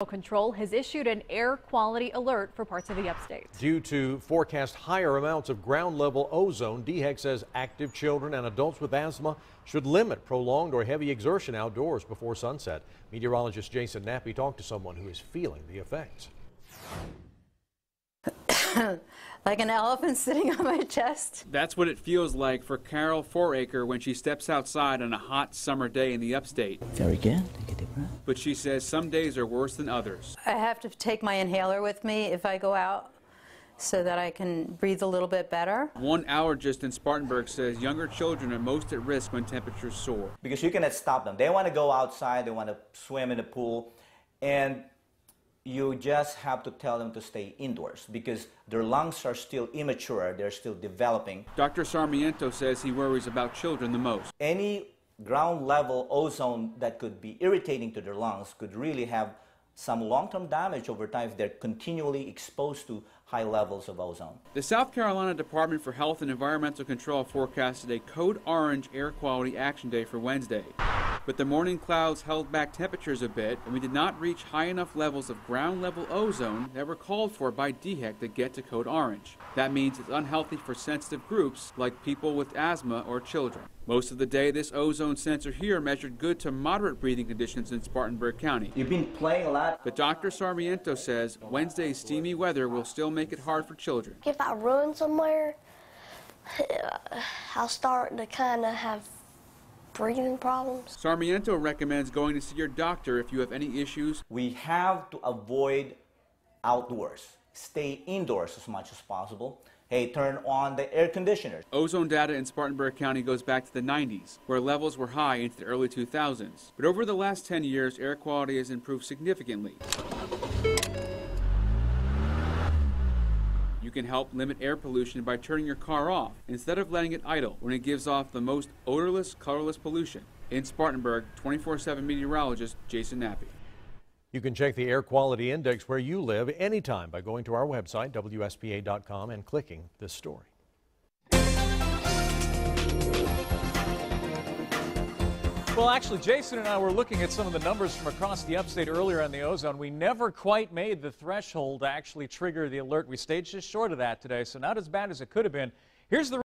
Control has issued an air quality alert for parts of the upstate. Due to forecast higher amounts of ground level ozone, DHEC says active children and adults with asthma should limit prolonged or heavy exertion outdoors before sunset. Meteorologist Jason Nappy talked to someone who is feeling the effects. Like an elephant sitting on my chest. That's what it feels like for Carol Foraker when she steps outside on a hot summer day in the upstate. Very good. Take a deep breath. But she says some days are worse than others. I have to take my inhaler with me if I go out so that I can breathe a little bit better. One allergist in Spartanburg says younger children are most at risk when temperatures soar. Because you cannot stop them. They want to go outside, they want to swim in the pool, and you just have to tell them to stay indoors because their lungs are still immature, they're still developing. Dr. Sarmiento says he worries about children the most. Any ground level ozone that could be irritating to their lungs could really have some long-term damage over time if they're continually exposed to high levels of ozone. The South Carolina Department for Health and Environmental Control forecasted a code orange air quality action day for Wednesday. But the morning clouds held back temperatures a bit, and we did not reach high enough levels of ground level ozone that were called for by DHEC to get to code orange. That means it's unhealthy for sensitive groups like people with asthma or children. Most of the day, this ozone sensor here measured good to moderate breathing conditions in Spartanburg County. You've been playing a lot. But Dr. Sarmiento says Wednesday's steamy weather will still make it hard for children. If I run somewhere, I'll start to kind of have breathing problems. Sarmiento recommends going to see your doctor if you have any issues. We have to avoid outdoors. Stay indoors as much as possible. Hey, turn on the air conditioners. Ozone data in Spartanburg County goes back to the 90s, where levels were high into the early 2000s. But over the last 10 years, air quality has improved significantly. You can help limit air pollution by turning your car off instead of letting it idle when it gives off the most odorless, colorless pollution. In Spartanburg, 24/7 meteorologist Jason Nappy. You can check the air quality index where you live anytime by going to our website, WSPA.com, and clicking this story. Well, actually, Jason and I were looking at some of the numbers from across the upstate earlier on the ozone. We never quite made the threshold to actually trigger the alert. We stayed just short of that today, so not as bad as it could have been. Here's the